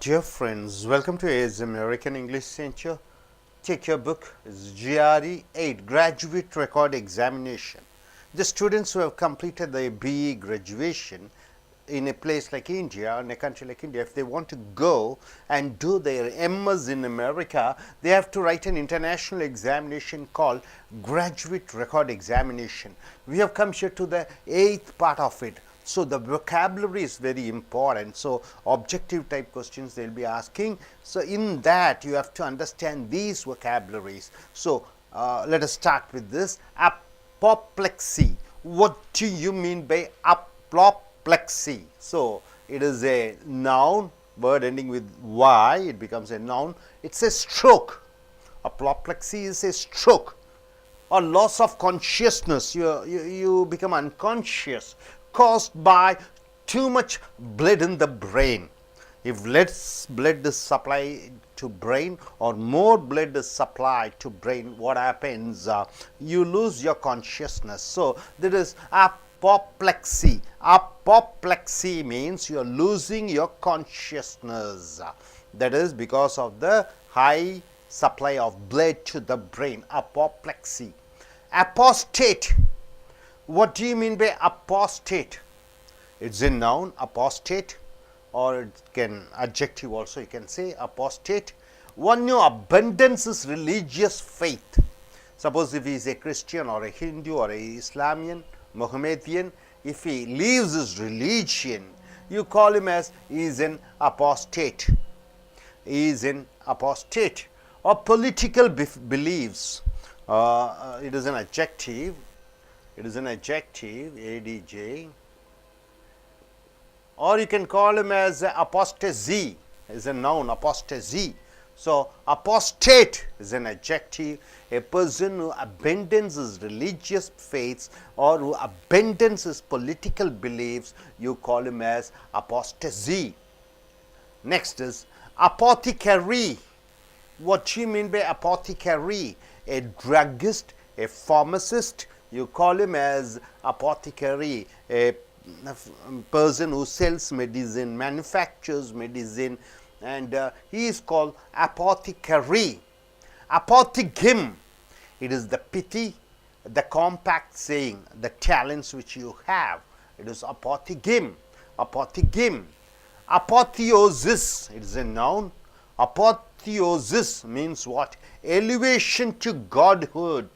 Dear friends, welcome to AS American English Center. Take your book. It's GRE 8 Graduate Record Examination. The students who have completed their BE graduation in a place like India, in a country like India, if they want to go and do their MS in America, they have to write an international examination called Graduate Record Examination. We have come here to the 8th part of it. So, the vocabulary is very important. So, objective type questions they will be asking. So, in that you have to understand these vocabularies. So, let us start with this. Apoplexy. What do you mean by apoplexy? So, it is a noun, word ending with Y, it becomes a noun. It is a stroke. Apoplexy is a stroke or loss of consciousness. You become unconscious, caused by too much blood in the brain. If less blood is supplied to brain or more blood is supplied to brain, what happens? You lose your consciousness. So, there is apoplexy. Apoplexy means you are losing your consciousness. That is because of the high supply of blood to the brain. Apoplexy. Apostate. What do you mean by apostate? It's a noun, apostate, or it can adjective also you can say apostate. One who abandons religious faith. Suppose if he is a Christian or a Hindu or a Islamian, Mohammedan, if he leaves his religion, you call him as he is an apostate. He is an apostate. Or political beliefs. It is an adjective. It is an adjective, adj, or you can call him as apostasy, is a noun, apostasy. So, apostate is an adjective, a person who abandons his religious faiths or who abandons his political beliefs, you call him as apostasy. Next is apothecary. What do you mean by apothecary? A druggist, a pharmacist, you call him as apothecary, a person who sells medicine, manufactures medicine, and he is called apothecary. Apothegm, it is the pity, the compact saying, the talents which you have. It is apothegm. Apothegm. Apotheosis, it is a noun. Apotheosis means what? Elevation to godhood.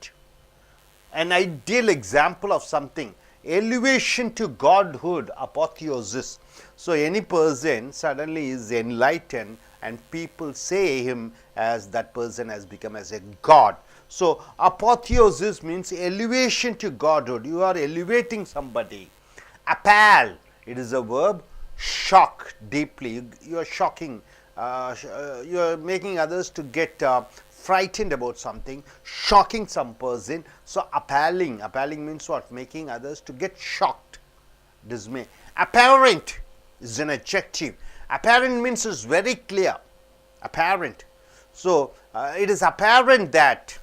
An ideal example of something, elevation to godhood, apotheosis. So, any person suddenly is enlightened and people say him as that person has become as a god. So, apotheosis means elevation to godhood, you are elevating somebody. Appal, it is a verb, shock deeply, you are shocking, you are making others to get frightened about something, shocking some person. So, appalling, appalling means what? Making others to get shocked, dismay. Apparent is an adjective. Apparent means it's very clear, apparent. So, it is apparent that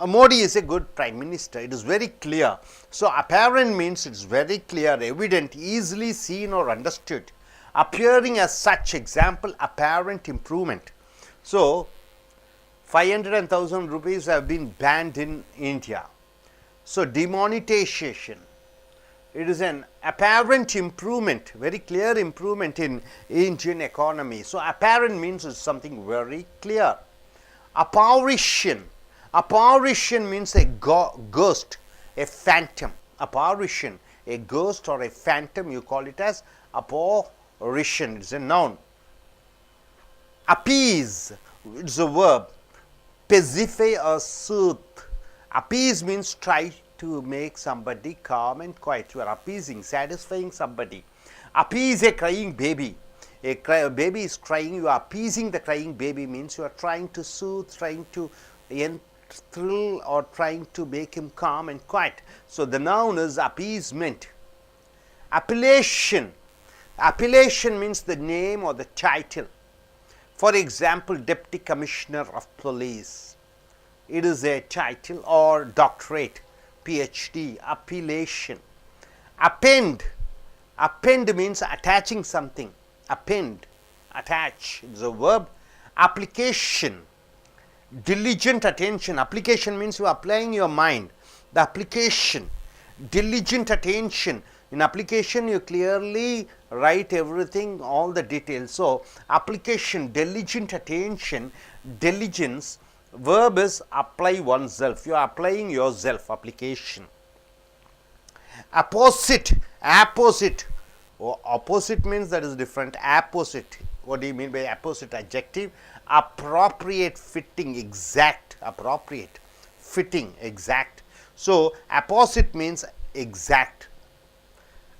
Modi is a good prime minister, it is very clear. So, apparent means it's very clear, evident, easily seen or understood. Appearing as such, example, apparent improvement. So, 500 and 1000 rupees have been banned in India. So, demonetization, it is an apparent improvement, very clear improvement in Indian economy. So, apparent means it's something very clear. Apparition, apparition means a ghost, a phantom. Apparition, a ghost or a phantom, you call it as apparition, it is a noun. Appease, it is a verb. Pacify or soothe. Appease means try to make somebody calm and quiet. You are appeasing, satisfying somebody. Appease a crying baby. A baby is crying, you are appeasing the crying baby means you are trying to soothe, trying to thrill or trying to make him calm and quiet. So, the noun is appeasement. Appellation. Appellation means the name or the title. For example, Deputy Commissioner of Police. It is a title or doctorate, PhD, appellation. Append, Append means attaching something. Append, attach, it's a verb. Application, diligent attention. Application means you are applying your mind. The application, diligent attention. In application, you clearly write everything, all the details. So, application, diligent attention, diligence. Verb is apply oneself. You are applying yourself, application. Appostate, apposite. Oh, opposite means that is different. Apposite. What do you mean by apposite? Adjective. Appropriate, fitting, exact. Appropriate, fitting, exact. So, apposite means exact.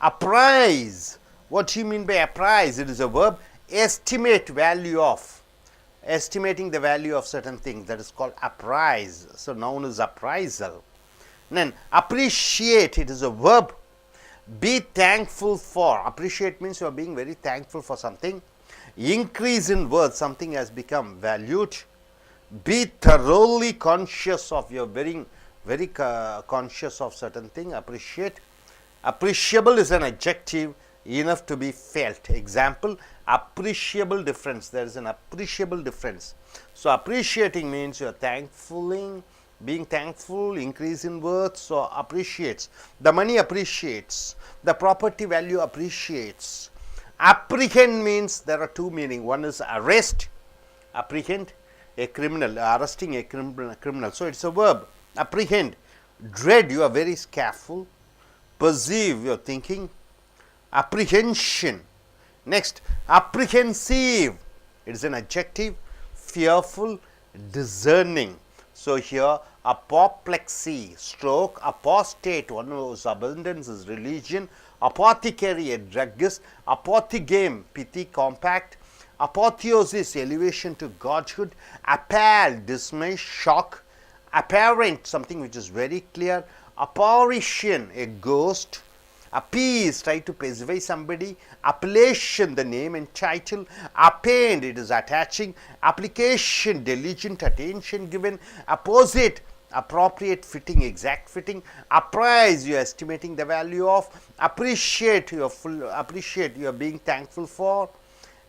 Apprise. What do you mean by apprise? It is a verb. Estimate value of. Estimating the value of certain things, that is called apprise. So, noun is appraisal. Then appreciate, it is a verb. Be thankful for. Appreciate means you are being very thankful for something. Increase in worth, something has become valued. Be thoroughly conscious of, you are very conscious of certain thing. Appreciate. Appreciable is an adjective, enough to be felt. Example, appreciable difference. There is an appreciable difference. So, appreciating means you are thankful, being thankful, increase in worth. So, appreciates. The money appreciates. The property value appreciates. Apprehend means there are two meanings. One is arrest, apprehend a criminal, arresting a criminal. So, it is a verb. Apprehend. Dread, you are very careful. Perceive, you are thinking. Apprehension. Next, apprehensive. It is an adjective. Fearful, discerning. So, here apoplexy, stroke, apostate, one whose abundance is religion. Apothecary, a druggist. Apothegm, pithy, compact. Apotheosis, elevation to godhood. Appal, dismay, shock. Apparent, something which is very clear. Apparition, a ghost. Appease, try to pacify somebody. Appellation, the name and title. Append, it is attaching. Application, diligent attention given. Apposite, appropriate, fitting, exact fitting. Apprise, you are estimating the value of. Appreciate, you are being thankful for.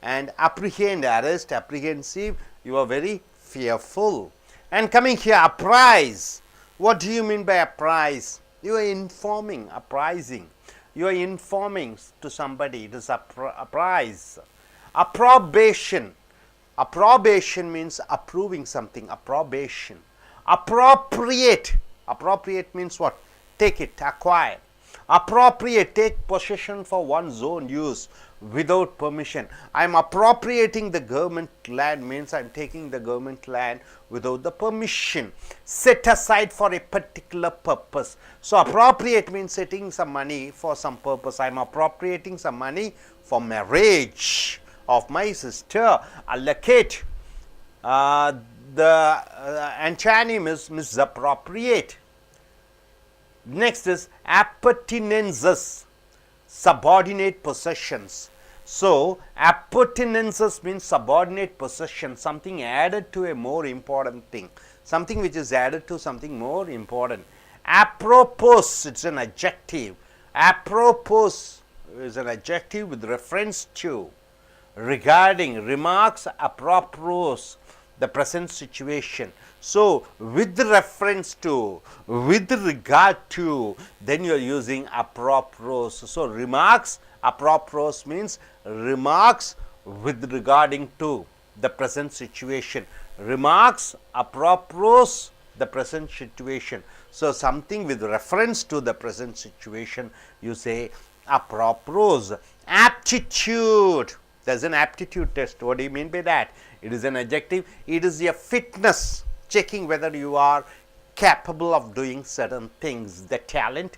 And apprehend, arrest, apprehensive, you are very fearful. And coming here, apprise. What do you mean by apprise? You are informing, apprising. You are informing to somebody. It is apprise. Approbation. Approbation means approving something. Approbation. Appropriate. Appropriate means what? Take it, acquire. Appropriate, take possession for one's own use without permission. I am appropriating the government land means I am taking the government land without the permission. Set aside for a particular purpose. So, appropriate means setting some money for some purpose. I am appropriating some money for marriage of my sister. Allocate. The antonym is misappropriate. Next is appurtenances, subordinate possessions. So, appurtenances means subordinate possession, something added to a more important thing, something which is added to something more important. Apropos, it is an adjective. Apropos is an adjective with reference to, regarding, remarks apropos, the present situation. So, with reference to, with regard to, then you are using apropos. So, remarks apropos means remarks with regarding to the present situation. Remarks apropos the present situation. So, something with reference to the present situation, you say apropos. Aptitude. There is an aptitude test. What do you mean by that? It is an adjective. It is a fitness, checking whether you are capable of doing certain things, the talent.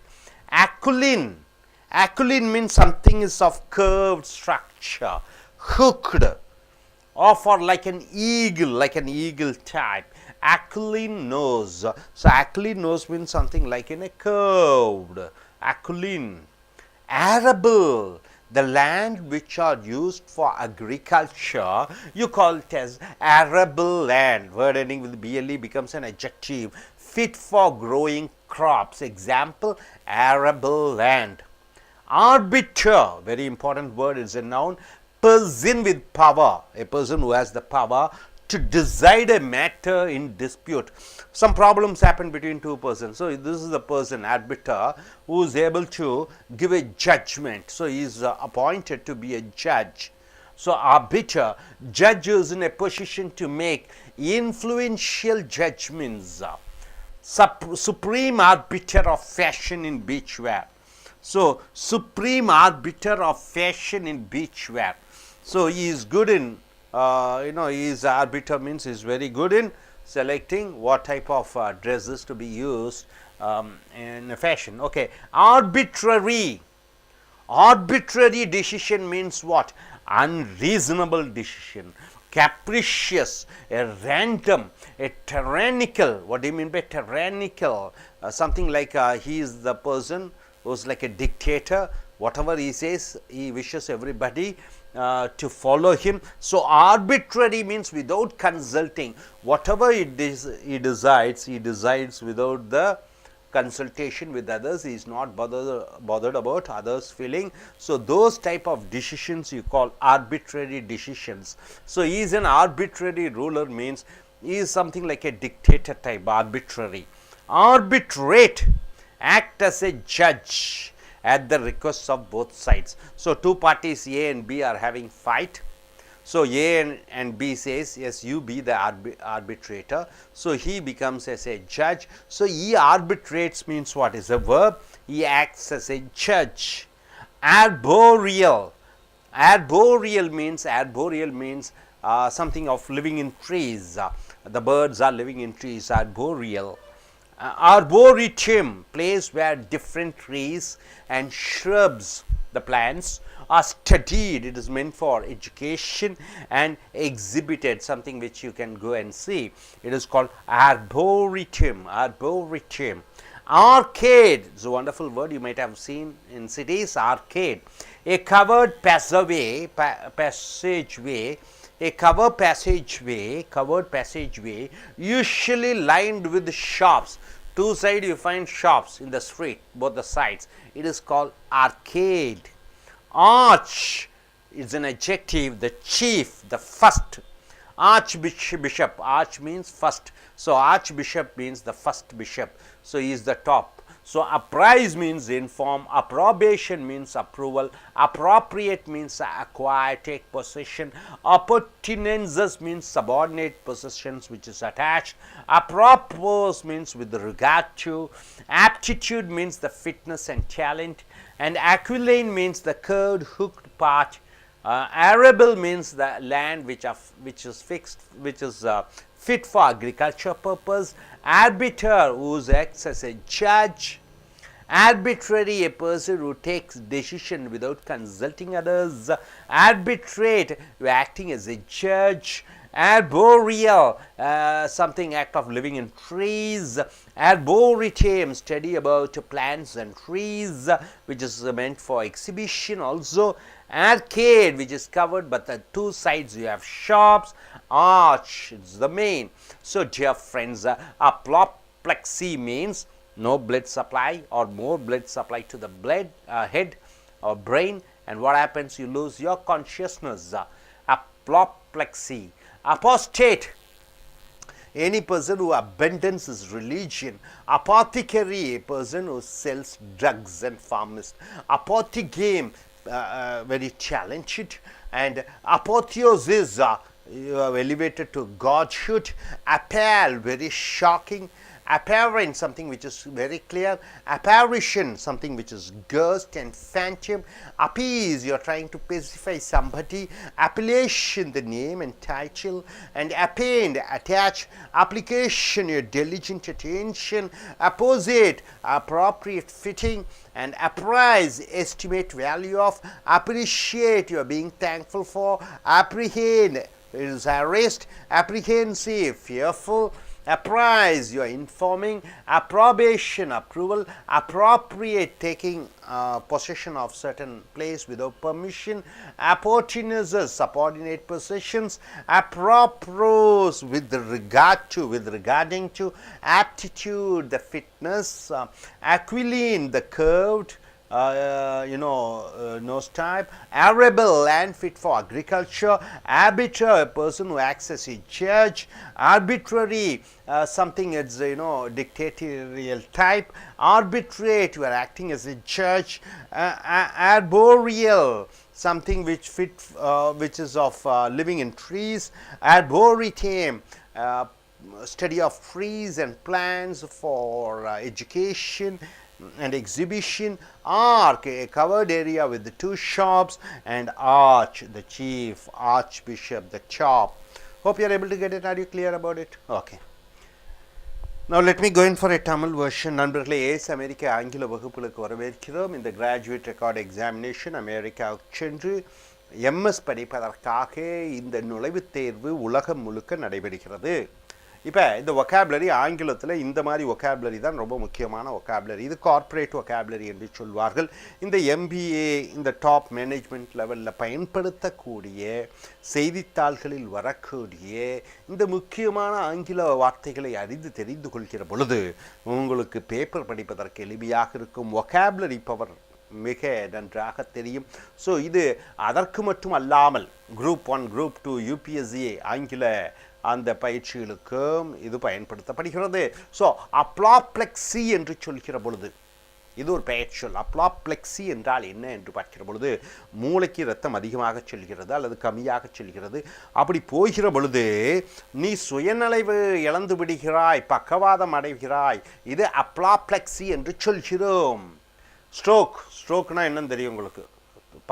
Aculine. Aculine means something is of curved structure, hooked, or for like an eagle type. Aculine nose. So, aculine nose means something like in a curved. Aculine. Arable. The land which are used for agriculture, you call it as arable land. Word ending with BLE becomes an adjective. Fit for growing crops. Example, arable land. Arbiter, very important word, is a noun. Person with power, a person who has the power to decide a matter in dispute. Some problems happen between two persons. So, this is the person, arbiter, who is able to give a judgment. So, he is appointed to be a judge. So, arbiter, judge is in a position to make influential judgments. Supreme arbiter of fashion in beachwear. So, supreme arbiter of fashion in beachwear. So, he is good in, he is arbiter means he is very good in selecting what type of dresses to be used in fashion. Okay. Arbitrary. Arbitrary decision means what? Unreasonable decision, capricious, a random, a tyrannical. What do you mean by tyrannical? Something like he is the person who is like a dictator. Whatever he says, he wishes everybody to follow him. So, arbitrary means without consulting. Whatever he decides without the consultation with others. He is not bothered about others' feeling. So, those type of decisions you call arbitrary decisions. So, he is an arbitrary ruler means he is something like a dictator type, arbitrary. Arbitrate, act as a judge at the request of both sides. So, two parties A and B are having fight. So, A and B says, yes, you be the arbitrator. So, he becomes as a judge. So, he arbitrates means what is a verb? He acts as a judge. Arboreal. Arboreal means something of living in trees. The birds are living in trees, arboreal. Arboretum, place where different trees and shrubs, the plants, are studied. It is meant for education and exhibited, something which you can go and see. It is called arboretum. Arboretum. Arcade is a wonderful word you might have seen in cities. Arcade, a covered passageway, a covered passageway usually lined with shops. Two sides you find shops in the street, both the sides. It is called arcade. Arch is an adjective, the chief, the first. Archbishop, arch means first. So, archbishop means the first bishop. So, he is the top. So, apprise means inform, approbation means approval, appropriate means acquire, take possession, appurtenances means subordinate possessions which is attached, apropos means with regard to, aptitude means the fitness and talent, and aquiline means the curved hooked part. Arable means the land which is fit for agriculture purpose. Arbiter, who acts as a judge. Arbitrary, a person who takes decision without consulting others. Arbitrate, you are acting as a judge. Arboreal, something act of living in trees. Arboretum, study about plants and trees, which is meant for exhibition also. Arcade, which is covered but the two sides you have shops. Arch is the main. So, dear friends, apoplexy means no blood supply or more blood supply to the head or brain, and what happens? You lose your consciousness. Apoplexy. Apostate, any person who abandons his religion. Apothecary, a person who sells drugs, and pharmacist. Apothegame, very talented, and apotheosis, you are elevated to godhood. Appal, very shocking. Apparent, something which is very clear. Apparition, something which is ghost and phantom. Appease, you are trying to pacify somebody. Appellation, the name and title. And append, attach. Application, your diligent attention. Apposite, appropriate fitting. And apprise, estimate value of. Appreciate, you are being thankful for. Apprehend, it is arrest. Apprehensive, fearful. Apprise, you are informing. Approbation, approval. Appropriate, taking possession of certain place without permission. Appurtenances, subordinate possessions. Appropos, with regarding to. Aptitude, the fitness. Aquiline, the curved. nose type. Arable, land fit for agriculture. Arbiter, a person who acts as a judge. Arbitrary, something it's dictatorial type. Arbitrate, you are acting as a judge. Arboreal, something which is of living in trees. Arboretum, study of trees and plants for education and exhibition. Ark, a covered area with the 2 shops. And arch, the chief, archbishop, the chop. Hope you are able to get it. Are you clear about it? Okay. Now let me go in for a Tamil version. நண்பர்களே, ace அமெரிக்க ஆங்கில வகுப்புகளுக்கு வரவேற்கிறோம். இந்த graduate record examination அமெரிக்காவுக்கு சென்று MS படிப்பதற்காக இந்த நுழைவுத் தேர்வு உலகம் முழுக்க நடைபெறுகிறது. இப்போ இந்த ஒகாபுலரி ஆங்கிலத்தில் இந்த மாதிரி ஒகாபுலரி தான் ரொம்ப முக்கியமான ஒகாபுலரி. இது கார்ப்பரேட் ஒகாபுலரி என்று சொல்வார்கள். இந்த எம்பிஏ, இந்த டாப் மேனேஜ்மெண்ட் லெவலில் பயன்படுத்தக்கூடிய செய்தித்தாள்களில் வரக்கூடிய இந்த முக்கியமான ஆங்கில வார்த்தைகளை அறிந்து தெரிந்து கொள்கிற பொழுது உங்களுக்கு பேப்பர் படிப்பதற்கு எளிமையாக இருக்கும். ஒகாபுலரி பவர் மிக நன்றாக தெரியும். ஸோ இது அதற்கு மட்டும் அல்லாமல் குரூப் 1, குரூப் 2, யூபிஎஸ்சி ஆங்கில அந்த பயிற்சிகளுக்கும் இது பயன்படுத்தப்படுகிறது. ஸோ அப்ளாப்ளெக்ஸி என்று சொல்கிற பொழுது இது ஒரு பெயர் சொல். அப்ளாப்ளெக்ஸி என்றால் என்ன என்று பார்க்கிற பொழுது மூளைக்கு ரத்தம் அதிகமாக செல்கிறது அல்லது கம்மியாக செல்கிறது. அப்படி போகிற பொழுது நீ சுயநலைவு இழந்து விடுகிறாய், பக்கவாதம் அடைகிறாய். இது அப்ளாப்ளெக்ஸி என்று சொல்கிறோம். ஸ்ட்ரோக்னா என்னன்னு தெரியும் உங்களுக்கு?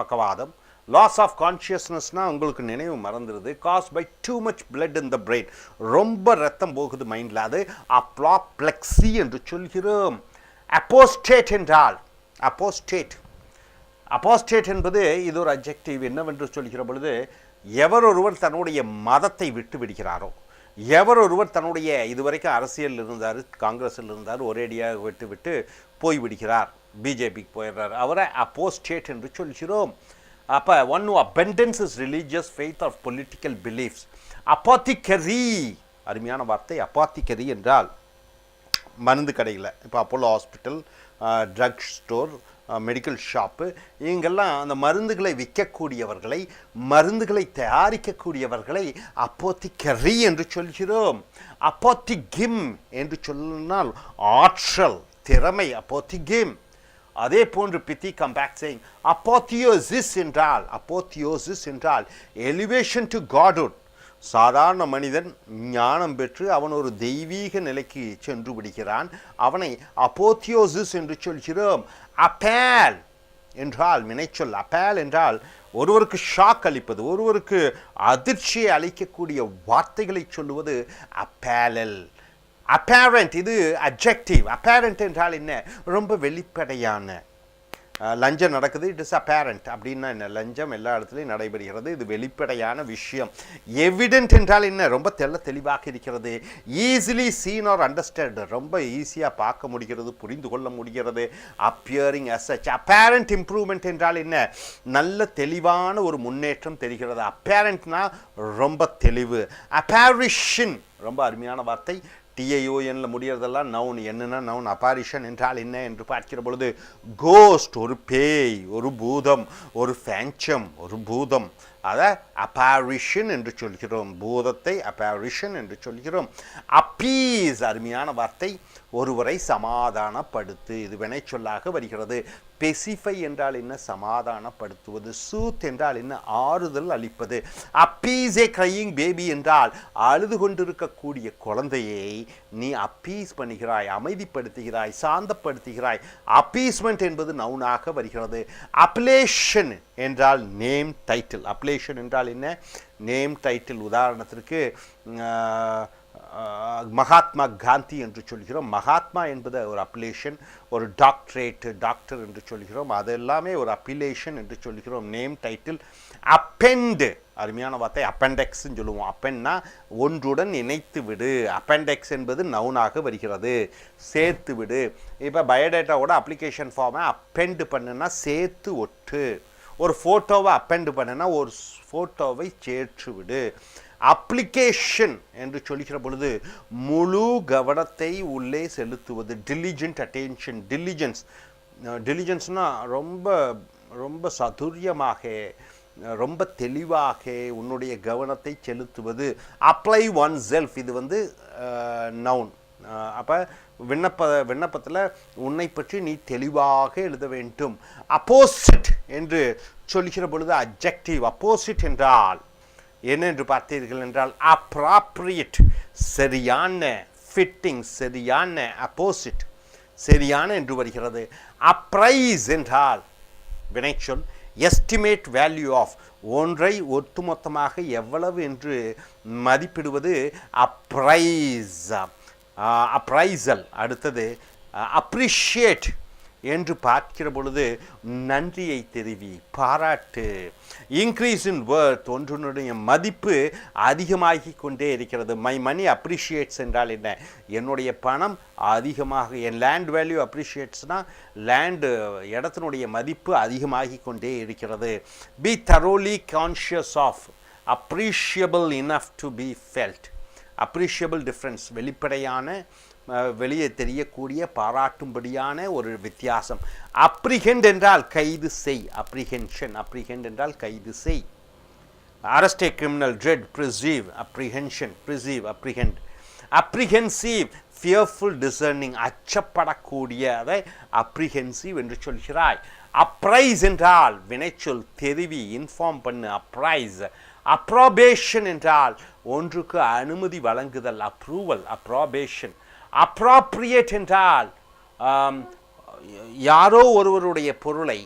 பக்கவாதம். லாஸ் ஆஃப் கான்ஷியஸ்னஸ்னால் உங்களுக்கு நினைவு மறந்துடுது. Cause by too much blood in the brain, ரொம்ப ரத்தம் போகுது மைண்டில், அது அப்ளாப்ளெக்ஸி என்று சொல்கிறோம். அப்போஸ்டேட் என்றால் அப்போஸ்டேட் என்பது இது ஒரு அட்ஜெக்டிவ். என்னவென்று சொல்கிற பொழுது எவரொருவர் தன்னுடைய மதத்தை விட்டு விடுகிறாரோ, எவரொருவர் தன்னுடைய இதுவரைக்கும் அரசியலில் இருந்தார், காங்கிரஸில் இருந்தார், ஒரேடியாக விட்டு போய்விடுகிறார், பிஜேபிக்கு போயிடுறார், அவரை அப்போஸ்டேட் என்று சொல்கிறோம். அப்போ one who abandons his religious faith or political beliefs. அப்பாத்திக்கரி, அருமையான வார்த்தை. அப்பாத்திக்கரி என்றால் மருந்து கடையில், இப்போ Apollo hospital, drug store, medical shop, இங்கெல்லாம் அந்த மருந்துகளை விற்கக்கூடியவர்களை, மருந்துகளை தயாரிக்கக்கூடியவர்களை அப்போத்திக்கரி என்று சொல்கிறோம். அப்போத்திகிம் என்று சொன்னால் ஆற்றல், திறமை, அப்போத்திகிம். அதே போன்று பித்தி கம் பேக் சேயிங் அப்போத்தியோசிஸ் என்றால் எலிவேஷன் டு காட்ஹுட். சாதாரண மனிதன் ஞானம் பெற்று அவன் ஒரு தெய்வீக நிலைக்கு சென்று விடுகிறான், அவனை அப்போத்தியோசிஸ் என்று சொல்கிறோம். அப்பேல் என்றால் வினைச்சொல். அப்பேல் என்றால் ஒருவருக்கு ஷாக் அளிப்பது, ஒருவருக்கு அதிர்ச்சியை அளிக்கக்கூடிய வார்த்தைகளை சொல்லுவது அப்பேலல். அப்பேரண்ட், இது அட்ஜெக்டிவ். அப்பேரண்ட் என்றால் என்ன? ரொம்ப வெளிப்படையான. லஞ்சம் நடக்குது, இட் இஸ் அப்பேரண்ட். அப்படின்னா என்ன? லஞ்சம் எல்லா இடத்துலையும் நடைபெறுகிறது, இது வெளிப்படையான விஷயம். எவிடென்ட் என்றால் என்ன? ரொம்ப தெளிவாக இருக்கிறது. ஈஸிலி சீன் ஆர் அண்டர்ஸ்டாண்ட், ரொம்ப ஈஸியாக பார்க்க முடிகிறது, புரிந்து கொள்ள முடிகிறது. Appearing as such. Apparent improvement என்றால் என்ன? நல்ல தெளிவான ஒரு முன்னேற்றம் தெரிகிறது. அப்பேரண்ட்னா ரொம்ப தெளிவு. அப்பேரிஷன், ரொம்ப அருமையான வார்த்தை. டிஐஓஎன்ல முடியறதெல்லாம் நவுன். என்னன்னா நவுன். அப்பாரிஷன் என்றால் என்ன என்று பார்க்கிற பொழுது கோஸ்ட், ஒரு பேய், ஒரு பூதம், ஒரு ஃபேங்சம், ஒரு பூதம், அதை அப்பாரிஷன் என்று சொல்கிறோம். பூதத்தை அப்பாரிஷன் என்று சொல்கிறோம். அப்பீஸ், அருமையான வார்த்தை. ஒருவரை சமாதானப்படுத்து, இது வினை சொல்லாக வருகிறது. பெசிஃபை என்றால் என்ன? சமாதானப்படுத்துவது. சூத் என்றால் என்ன? ஆறுதல் அளிப்பது. அப்பீஸ் ஏ கிரையிங் பேபி என்றால் அழுது கொண்டிருக்கக்கூடிய குழந்தையை நீ அப்பீஸ் பண்ணுகிறாய், அமைதிப்படுத்துகிறாய், சாந்தப்படுத்துகிறாய். அப்பீஸ்மெண்ட் என்பது நவுனாக வருகிறது. அப்லேஷன் என்றால் நேம் டைட்டில். அப்லேஷன் என்றால் என்ன? Name title. உதாரணத்திற்கு மகாத்மா காந்தி என்று சொல்கிறோம். மகாத்மா என்பது ஒரு அப்பிலேஷன். ஒரு டாக்டரேட், டாக்டர் என்று சொல்கிறோம், அது எல்லாமே ஒரு அப்பிலேஷன் என்று சொல்கிறோம். Name title. அப்பெண்ட், அருமையான வார்த்தை. அப்பெண்டெக்ஸ்ன்னு சொல்லுவோம். அப்பென்னா ஒன்றுடன் இணைத்து விடு. அப்பெண்டெக்ஸ் என்பது நவுனாக வருகிறது, சேர்த்து விடு. இப்போ பயோடேட்டாவோட அப்ளிகேஷன் ஃபார்மை அப்பெண்ட் பண்ணுன்னா சேர்த்து ஒட்டு. ஒரு ஃபோட்டோவை அப்பெண்ட் பண்ணுன்னா ஒரு ஃபோட்டோவை சேர்த்து விடு. அப்ளிகேஷன் என்று சொல்லிக்கிற பொழுது முழு கவனத்தை உள்ளே செலுத்துவது. டிலிஜென்ட் அட்டென்ஷன், டிலிஜென்ஸ், டிலிஜென்ஸ்னால் ரொம்ப ரொம்ப சதுரியமாக ரொம்ப தெளிவாக உன்னுடைய கவனத்தை செலுத்துவது. அப்ளை ஒன் செல்ஃப், இது வந்து நவுன். அப்போ விண்ணப்பத்தில் உன்னை பற்றி நீ தெளிவாக எழுத வேண்டும். அப்போசிட் என்று சொல்லுகிற பொழுது அட்ஜெக்டிவ். அப்போசிட் என்றால் என்ன என்று பார்த்தீர்கள் என்றால் அப்ராப்ரியேட், சரியான, ஃபிட்டிங், சரியான, அப்போசிட் சரியான என்று வருகிறது. அப்ரைஸ் என்றால் வினைச்சொல். எஸ்டிமேட் வேல்யூ ஆஃப், ஒன்றை ஒட்டுமொத்தமாக எவ்வளவு என்று மதிப்பிடுவது அப்ரைஸ், அப்ரைசல். அடுத்தது அப்ரிஷியேட் என்று பார்க்கிற பொழுது நன்றியை தெரிவி, பாராட்டு. இன்க்ரீஸ் இன் வர்த், ஒன்றினுடைய மதிப்பு அதிகமாகி கொண்டே இருக்கிறது. மை மணி அப்ரிஷியேட்ஸ் என்றால் என்ன? என்னுடைய பணம் அதிகமாக, என் லேண்ட் வேல்யூ அப்ரிஷியேட்ஸ்னால் லேண்டு இடத்தினுடைய மதிப்பு அதிகமாகி கொண்டே இருக்கிறது. Be thoroughly conscious of, appreciable enough to be felt. Appreciable difference, வெளிப்படையான, வெளியே தெரியக்கூடிய, பாராட்டும்படியான ஒரு வித்தியாசம். அப்ரிஹெண்ட் என்றால் கைது செய், அப்ரிஹென்ஷன். அப்ரிஹெண்ட் என்றால் கைது செய். Arrest a criminal, dread, perceive, apprehension, perceive, apprehend. Apprehensive, fearful, discerning, அச்சப்படக்கூடிய, அதை அப்ரிஹென்சிவ் என்று சொல்கிறாய். அப்ரைஸ் என்றால் வினைச்சொல், தெரிவி, இன்ஃபார்ம் பண்ணு, அப்ரைஸ். அப்ரோபேஷன் என்றால் ஒன்றுக்கு அனுமதி வழங்குதல், அப்ரூவல், அப்ரோபேஷன். அப்ராப்ரியேட் என்றால் யாரோ ஒருவருடைய பொருளை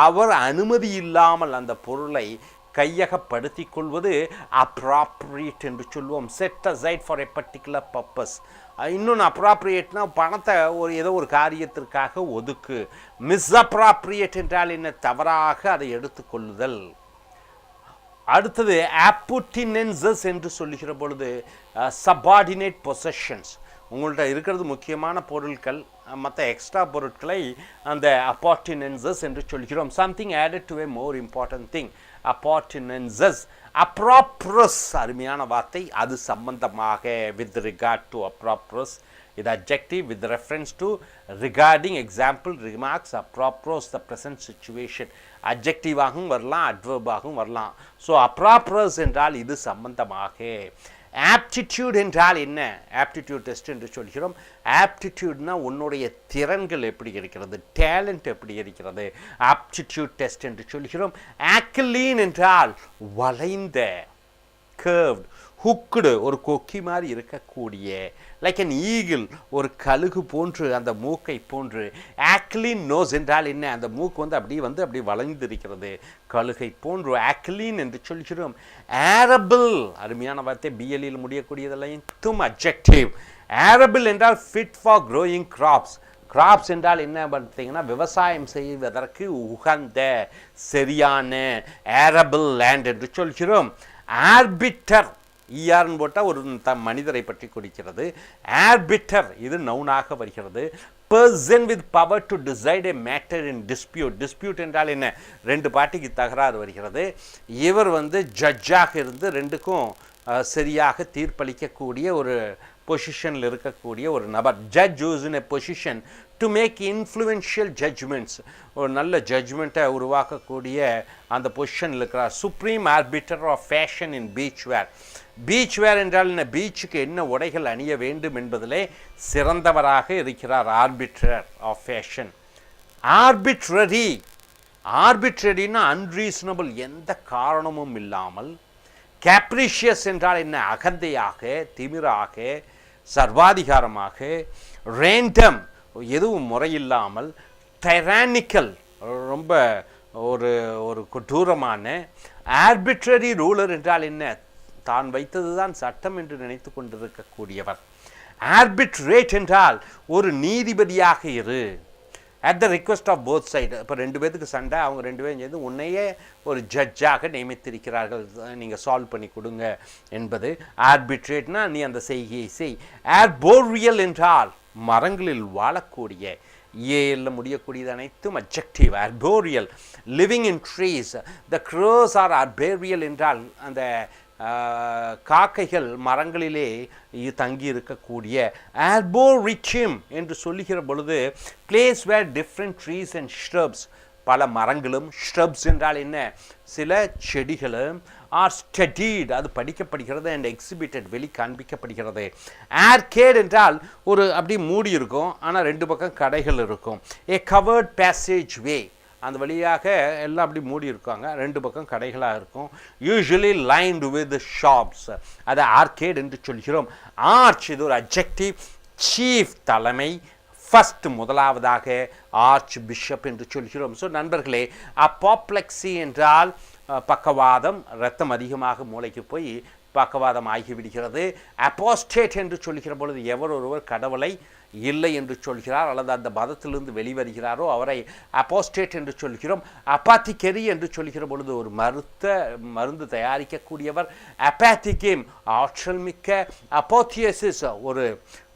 அவர் அனுமதி இல்லாமல் அந்த பொருளை கையகப்படுத்தி கொள்வது அப்ராப்ரியேட் என்று சொல்லுவோம். Set aside for a particular purpose. இன்னொன்று அப்ராப்ரியேட்னா பணத்தை ஏதோ ஒரு காரியத்திற்காக ஒதுக்கு. மிஸ்அப்ராப்ரியேட் என்றால் என்ன? தவறாக அதை எடுத்துக்கொள்ளுதல். அடுத்தது appurtenances என்று சொல்லுகிற பொழுது subordinate possessions. உங்கள்கிட்ட இருக்கிறது முக்கியமான பொருட்கள், மற்ற எக்ஸ்ட்ரா பொருட்களை அந்த appurtenances என்று சொல்கிறோம். Something added to a more important thing, appurtenances. approprious, அருமையான வார்த்தை. அது சம்பந்தமாக, with regard to, approprious இது adjective with reference to, regarding, example, remarks. approprious the present situation, adjective ஆகவும் வரலாம், adverb ஆகவும் வரலாம். ஸோ approprious என்றால் இது சம்பந்தமாக. ஆப்டிடியூட் என்றால் என்ன? ஆப்டிடியூட் டெஸ்ட் என்று சொல்கிறோம். ஆப்டிடியூட்னா உன்னுடைய திறன்கள் எப்படி இருக்கிறது, டேலண்ட் எப்படி இருக்கிறது, ஆப்டிடியூட் டெஸ்ட் என்று சொல்கிறோம். ஆக்கிலீன் என்றால் வளைந்த, கர்வ்டு, ஹுக்குடு, ஒரு கொக்கி மாதிரி இருக்கக்கூடிய, லைக் அன் ஈகிள், ஒரு கழுகு போன்று, அந்த மூக்கை போன்று. ஆக்லின் நோஸ் என்றால் என்ன? அந்த மூக்கு அப்படி வளைந்திருக்கிறது, கழுகை போன்று. ஆக்லின் என்று சொல்கிறோம். ஆரபிள், அருமையான வார்த்தை, பிஎல்இல் முடியக்கூடியதெல்லாம் அட்ஜெக்டிவ். ஆரபிள் என்றால் fit for growing crops. Crops என்றால் என்ன பார்த்தீங்கன்னா விவசாயம் செய்வதற்கு உகந்த, சரியான, ஆரபிள் லேண்ட் என்று சொல்கிறோம். ஆர்பிட்டர், ஈஆர்னு போட்டால் ஒரு மனிதரை பற்றி குறிக்கிறது. ஆர்பிட்டர் இது நவுனாக வருகிறது. Person with power to decide a matter in dispute. Dispute என்றால் என்ன? ரெண்டு பார்ட்டிக்கு தகராறு வருகிறது, இவர் ஜட்ஜாக இருந்து ரெண்டுக்கும் சரியாக தீர்ப்பளிக்கக்கூடிய ஒரு பொசிஷனில் இருக்கக்கூடிய ஒரு நபர். Judge use in a position to make influential judgements, ஒரு நல்ல ஜட்ஜ்மெண்ட்டை உருவாக்கக்கூடிய அந்த பொசிஷனில் இருக்கிறார். Supreme arbiter of fashion in beachwear. Beachwear என்றால் என்ன? பீச்சுக்கு என்ன உடைகள் அணிய வேண்டும் என்பதிலே சிறந்தவராக இருக்கிறார், ஆர்பிட்டர் ஆஃப் ஃபேஷன். ஆர்பிட்ரரி, ஆர்பிட்ரரின்னா அன்ரீசனபிள், எந்த காரணமும் இல்லாமல். கேப்ரிஷியஸ் என்றால் என்ன? அகந்தையாக, திமிராக, சர்வாதிகாரமாக. ரேண்டம், எதுவும் முறையில்லாமல். டைரானிக்கல், ரொம்ப ஒரு ஒரு கொடூரமான. ஆர்பிட்ரரி ரூலர் என்றால் என்ன? தான் வைத்தது தான் சட்டம் என்று நினைத்து கொண்டிருக்கக்கூடியவர். ஆர்பிட்ரேட் என்றால் ஒரு நீதிபதியாக இரு. At the request of both side. இப்போ ரெண்டு பேருக்கு சண்டை, அவங்க ரெண்டு பேரும் சேர்ந்து உன்னையே ஒரு ஜட்ஜாக நியமித்திருக்கிறார்கள், நீங்கள் சால்வ் பண்ணி கொடுங்க என்பது. ஆர்பிட்ரேட்னா நீ அந்த செய்கையை செய். ஆர்போரியல் என்றால் மரங்களில் வாழக்கூடிய, ஏல முடியக்கூடியது அனைத்தும் adjective. arboreal, living in trees. the crows are arboreal என்றால் அந்த காக்கைகள் மரங்களிலே தங்கி இருக்கக்கூடிய. arboretum என்று சொல்லுகிற பொழுது place where different trees and shrubs, பல மரங்களும், shrubs என்றால் என்ன, சில செடிகளும், are studied, அது படிக்கப்படுகிறது, and exhibited, வெளி காண்பிக்கப்படுகிறது. arcade என்றால் ஒரு அப்படி மூடி இருக்கும், ஆனால் ரெண்டு பக்கம் கடைகள் இருக்கும். a covered passage way, அந்த வழியாக எல்லாம் அப்படி மூடி இருக்காங்க, ரெண்டு பக்கம் கடைகளாக இருக்கும். யூஸ்வலி லைன்டு வித் ஷாப்ஸ், அதை ஆர்கேட் என்று சொல்கிறோம். ஆர்ச் இது ஒரு அட்ஜெக்டிவ். சீஃப் தலைமை, ஃபர்ஸ்ட் முதலாவதாக, ஆர்ச் பிஷப் என்று சொல்கிறோம். ஸோ நண்பர்களே, அப்பாப்ளெக்ஸி என்றால் பக்கவாதம், இரத்தம் அதிகமாக மூளைக்கு போய் பக்கவாதம் ஆகிவிடுகிறது. அப்பாஸ்டேட் என்று சொல்கிற பொழுது எவர் ஒருவர் கடவுளை இல்லை என்று சொல்கிறார் அல்லது அந்த மதத்திலிருந்து வெளிவருகிறாரோ அவரை அப்பாஸ்டேட் என்று சொல்கிறோம். அப்பாத்திகரி என்று சொல்கிற பொழுது ஒரு மருந்து தயாரிக்கக்கூடியவர். அப்பாத்திகேம் ஆற்றல் மிக்க. அப்போத்தியசிஸ் ஒரு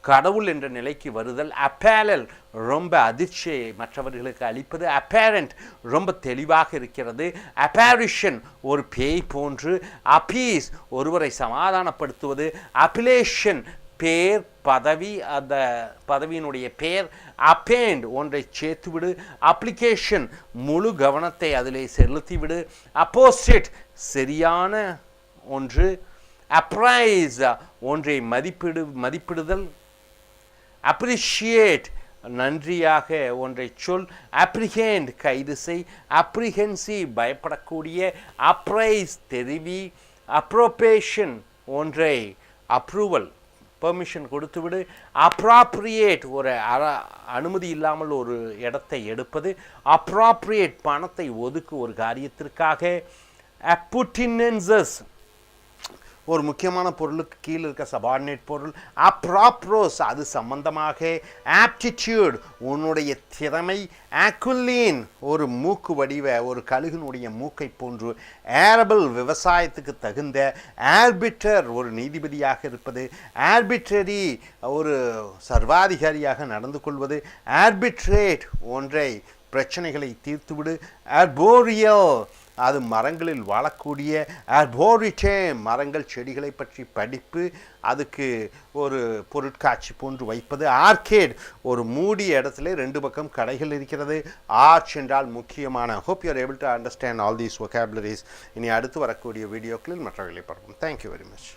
கடவுள் என்ற நிலைக்கு வருதல். அப்பேலல் ரொம்ப அதிர்ச்சியை மற்றவர்களுக்கு அளிப்பது. அப்பேரண்ட் ரொம்ப தெளிவாக இருக்கிறது. அப்பேரிஷன் ஒரு பேய் போன்று. அப்பீஸ் ஒருவரை சமாதானப்படுத்துவது. அப்பிலேஷன் பேர், பதவி, அந்த பதவியினுடைய பேர். அப்பேண்ட் ஒன்றை சேர்த்துவிடு. அப்ளிகேஷன் முழு கவனத்தை அதிலே செலுத்திவிடு. அப்போஸ்டேட் சரியான ஒன்று. அப்ரைஸ் ஒன்றை மதிப்பிடுதல். அப்ரிஷியேட் நன்றியாக ஒன்றை சொல். அப்ரிஹெண்ட் கைது செய். அப்ரிஹென்சிவ் பயப்படக்கூடிய. அப்ரைஸ் தெரிவி. அப்ரோபேஷன் ஒன்றை அப்ரூவல் பெர்மிஷன் கொடுத்துவிடு. அப்ராப்ரியேட் ஒரு அனுமதி இல்லாமல் ஒரு இடத்தை எடுப்பது. அப்ராப்ரியேட் பணத்தை ஒதுக்கு ஒரு காரியத்திற்காக. அப்புட்டினன்சஸ் ஒரு முக்கியமான பொருளுக்கு கீழே இருக்க சபார்டினேட் பொருள். அப்ராப்ரோஸ் அது சம்பந்தமாக. ஆப்டிடியூட் உன்னுடைய திறமை. ஆக்குலீன் ஒரு மூக்கு வடிவ ஒரு கழுகினுடைய மூக்கை போன்று. ஏரபிள் விவசாயத்துக்கு தகுந்த. ஆர்பிட்டர் ஒரு நீதிபதியாக இருப்பது. ஆர்பிட்ரரி ஒரு சர்வாதிகாரியாக நடந்து கொள்வது. ஆர்பிட்ரேட் ஒன்றை பிரச்சனைகளை தீர்த்துவிடு. ஆர்போரியல் அது மரங்களில் வாழக்கூடிய. ஆர்போரிட்டேம் மரங்கள் செடிகளை பற்றி படிப்பு, அதுக்கு ஒரு பொருட்காட்சி போன்று வைப்பது. ஆர்கேட் ஒரு மூடிய இடத்துல ரெண்டு பக்கம் கடைகள் இருக்கிறது. ஆர்ச் என்றால் முக்கியமான. Hope you are able to understand all these vocabularies. இனி அடுத்து வரக்கூடிய வீடியோக்களில் மற்றவர்களை பார்ப்போம். Thank you very much.